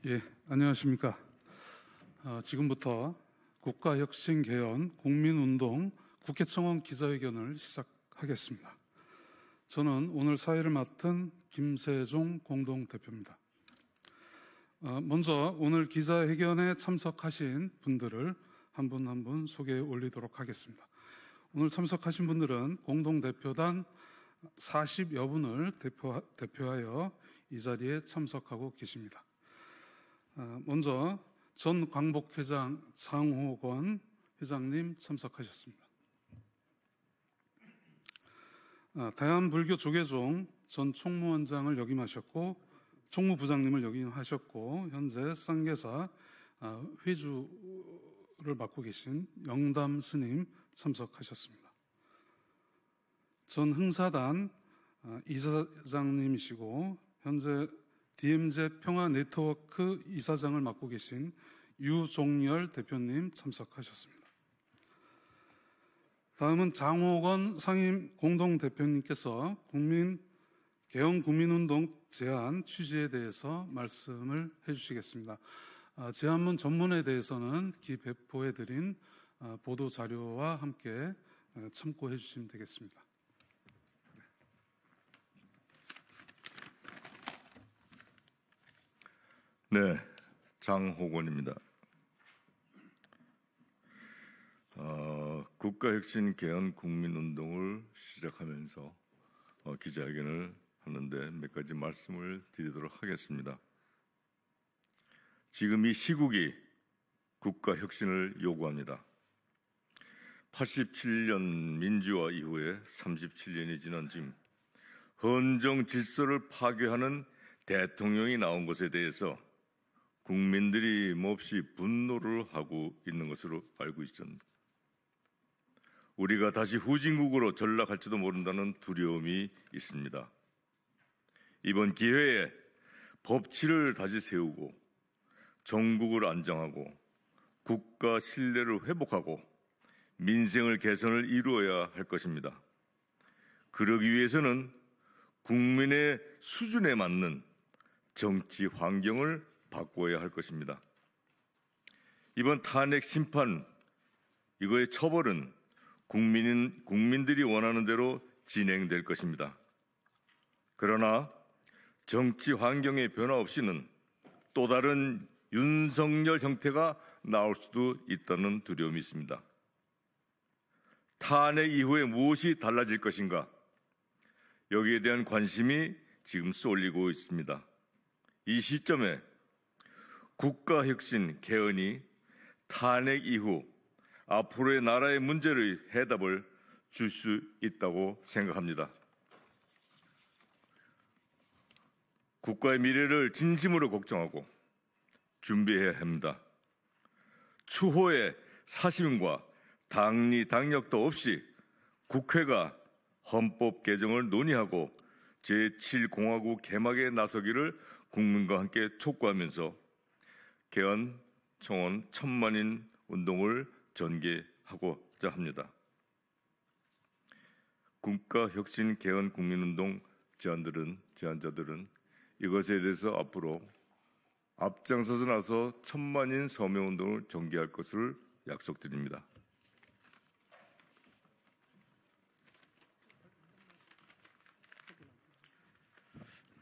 예, 안녕하십니까. 지금부터 국가혁신개헌 국민운동 국회청원 기자회견을 시작하겠습니다. 저는 오늘 사회를 맡은 김세종 공동대표입니다. 먼저 오늘 기자회견에 참석하신 분들을 한 분 한 분 소개해 올리도록 하겠습니다. 오늘 참석하신 분들은 공동대표단 40여 분을 대표하여 이 자리에 참석하고 계십니다. 먼저 전 광복회장 장호건 회장님 참석하셨습니다. 대한불교조계종 전 총무원장을 역임하셨고 총무부장님을 역임하셨고 현재 쌍계사 회주를 맡고 계신 영담 스님 참석하셨습니다. 전 흥사단 이사장님이시고 현재 DMZ 평화네트워크 이사장을 맡고 계신 유종열 대표님 참석하셨습니다. 다음은 장호건 상임 공동대표님께서 개헌 국민운동 제안 취지에 대해서 말씀을 해주시겠습니다. 제안문 전문에 대해서는 기배포해드린 보도자료와 함께 참고해 주시면 되겠습니다. 네, 장호건입니다. 국가혁신 개헌 국민운동을 시작하면서 기자회견을 하는데 몇 가지 말씀을 드리도록 하겠습니다. 지금 이 시국이 국가혁신을 요구합니다. 87년 민주화 이후에 37년이 지난 지금 헌정 질서를 파괴하는 대통령이 나온 것에 대해서 국민들이 몹시 분노를 하고 있는 것으로 알고 있습니다. 우리가 다시 후진국으로 전락할지도 모른다는 두려움이 있습니다. 이번 기회에 법치를 다시 세우고 정국을 안정하고 국가 신뢰를 회복하고 민생을 개선을 이루어야 할 것입니다. 그러기 위해서는 국민의 수준에 맞는 정치 환경을 바꿔야 할 것입니다. 이번 탄핵 심판, 이거의 처벌은 국민들이 원하는 대로 진행될 것입니다. 그러나 정치 환경의 변화 없이는 또 다른 윤석열 형태가 나올 수도 있다는 두려움이 있습니다. 탄핵 이후에 무엇이 달라질 것인가? 여기에 대한 관심이 지금 쏠리고 있습니다. 이 시점에 국가혁신 개헌이 탄핵 이후 앞으로의 나라의 문제를 해답을 줄 수 있다고 생각합니다. 국가의 미래를 진심으로 걱정하고 준비해야 합니다. 추호의 사심과 당리당력도 없이 국회가 헌법 개정을 논의하고 제7공화국 개막에 나서기를 국민과 함께 촉구하면서 개헌 청원 1000만인 운동을 전개하고자 합니다. 국가혁신 개헌 국민운동 제안자들은 이것에 대해서 앞으로 앞장서서 나서 1000만인 서명운동을 전개할 것을 약속드립니다.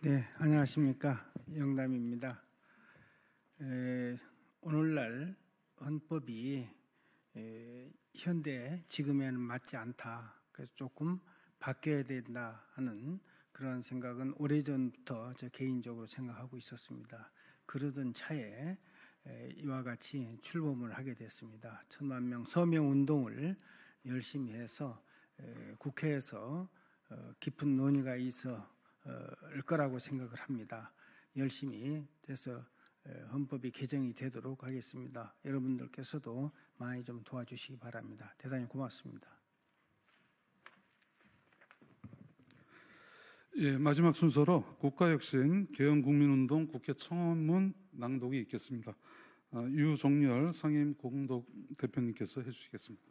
네, 안녕하십니까. 영남입니다. 오늘날 헌법이 현대 지금에는 맞지 않다. 그래서 조금 바뀌어야 된다 하는 그런 생각은 오래전부터 저 개인적으로 생각하고 있었습니다. 그러던 차에 이와 같이 출범을 하게 됐습니다. 1000만 명 서명 운동을 열심히 해서 국회에서 깊은 논의가 있을 거라고 생각을 합니다. 열심히 해서 헌법이 개정이 되도록 하겠습니다. 여러분들께서도 많이 좀 도와주시기 바랍니다. 대단히 고맙습니다. 예, 마지막 순서로 국가혁신 개헌 국민운동 국회 청원문 낭독이 있겠습니다. 유종열 상임 공동대표님께서 해주시겠습니다.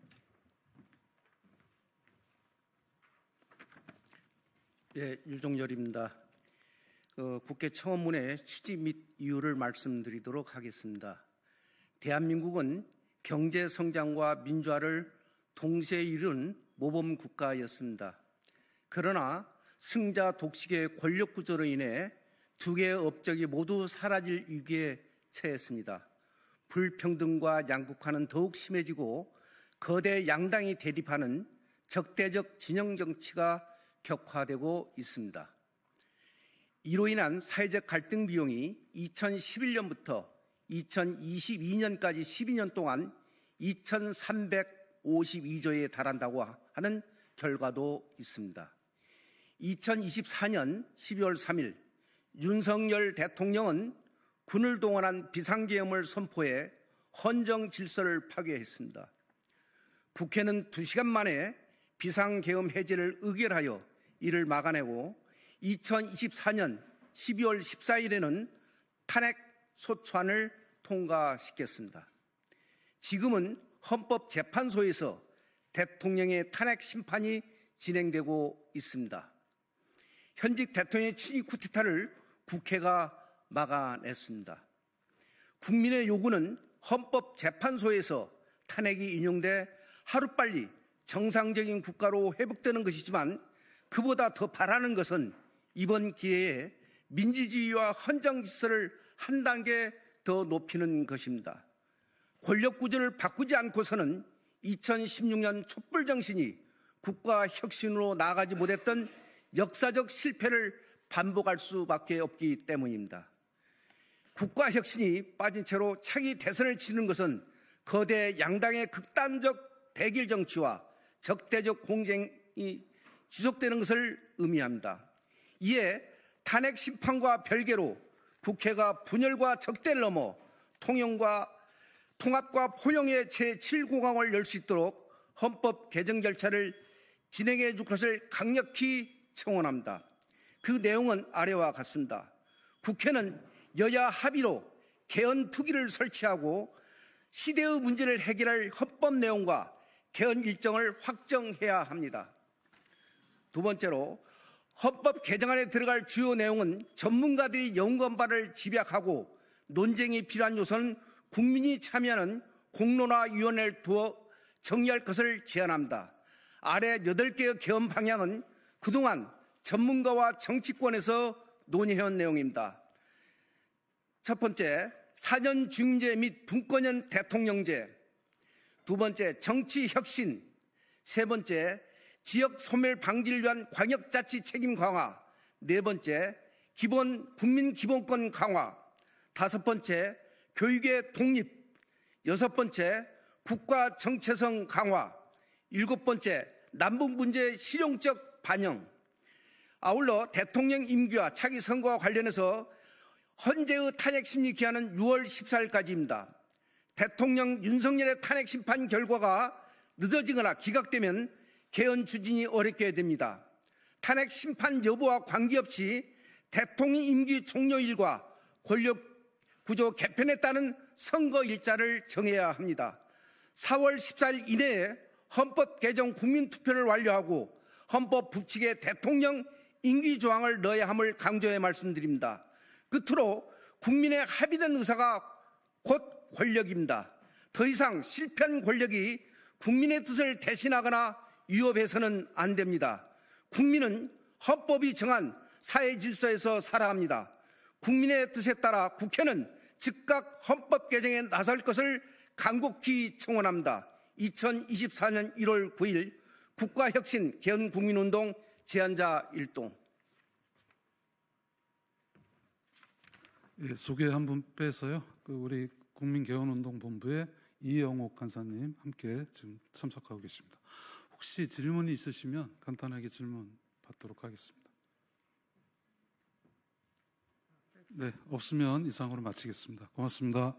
예, 유종열입니다. 국회 청원문의 취지 및 이유를 말씀드리도록 하겠습니다. 대한민국은 경제 성장과 민주화를 동시에 이룬 모범 국가였습니다. 그러나 승자 독식의 권력 구조로 인해 두 개의 업적이 모두 사라질 위기에 처했습니다. 불평등과 양극화는 더욱 심해지고 거대 양당이 대립하는 적대적 진영 정치가 격화되고 있습니다. 이로 인한 사회적 갈등 비용이 2011년부터 2022년까지 12년 동안 2,352조에 달한다고 하는 결과도 있습니다. 2024년 12월 3일 윤석열 대통령은 군을 동원한 비상계엄을 선포해 헌정 질서를 파괴했습니다. 국회는 2시간 만에 비상계엄 해제를 의결하여 이를 막아내고 2024년 12월 14일에는 탄핵 소추안을 통과시켰습니다. 지금은 헌법재판소에서 대통령의 탄핵 심판이 진행되고 있습니다. 현직 대통령의 친위 쿠데타를 국회가 막아냈습니다. 국민의 요구는 헌법재판소에서 탄핵이 인용돼 하루빨리 정상적인 국가로 회복되는 것이지만 그보다 더 바라는 것은 이번 기회에 민주주의와 헌정 질서를 한 단계 더 높이는 것입니다. 권력 구조를 바꾸지 않고서는 2016년 촛불 정신이 국가 혁신으로 나아가지 못했던 역사적 실패를 반복할 수밖에 없기 때문입니다. 국가 혁신이 빠진 채로 차기 대선을 치르는 것은 거대 양당의 극단적 대결 정치와 적대적 공쟁이 지속되는 것을 의미합니다. 이에 탄핵 심판과 별개로 국회가 분열과 적대를 넘어 통합과 포용의 제7공항을 열 수 있도록 헌법 개정 절차를 진행해 줄 것을 강력히 청원합니다. 그 내용은 아래와 같습니다. 국회는 여야 합의로 개헌 특위를 설치하고 시대의 문제를 해결할 헌법 내용과 개헌 일정을 확정해야 합니다. 두 번째로 헌법 개정안에 들어갈 주요 내용은 전문가들이 연구한 바를 집약하고 논쟁이 필요한 요소는 국민이 참여하는 공론화위원회를 두어 정리할 것을 제안합니다. 아래 8개의 개헌 방향은 그동안 전문가와 정치권에서 논의해온 내용입니다. 첫 번째, 사전중재 및 분권형 대통령제. 두 번째, 정치혁신. 세 번째, 지역 소멸 방지를 위한 광역자치 책임 강화. 네 번째, 국민기본권 강화. 다섯 번째, 교육의 독립. 여섯 번째, 국가 정체성 강화. 일곱 번째, 남북 문제 실용적 반영. 아울러 대통령 임기와 차기 선거와 관련해서 헌재의 탄핵 심리 기한은 6월 14일까지입니다. 대통령 윤석열의 탄핵 심판 결과가 늦어지거나 기각되면 개헌 추진이 어렵게 됩니다. 탄핵 심판 여부와 관계없이 대통령 임기 종료일과 권력 구조 개편에 따른 선거 일자를 정해야 합니다. 4월 14일 이내에 헌법 개정 국민투표를 완료하고 헌법 부칙에 대통령 임기 조항을 넣어야 함을 강조해 말씀드립니다. 끝으로 국민의 합의된 의사가 곧 권력입니다. 더 이상 실패한 권력이 국민의 뜻을 대신하거나 위협해서는 안 됩니다. 국민은 헌법이 정한 사회 질서에서 살아갑니다. 국민의 뜻에 따라 국회는 즉각 헌법 개정에 나설 것을 간곡히 청원합니다. 2024년 1월 9일 국가혁신 개헌국민운동 제안자 일동. 예, 소개 한 분 빼서요. 우리 국민개헌운동본부의 이영옥 간사님 함께 지금 참석하고 계십니다. 혹시 질문이 있으시면 간단하게 질문 받도록 하겠습니다. 네, 없으면 이상으로 마치겠습니다. 고맙습니다.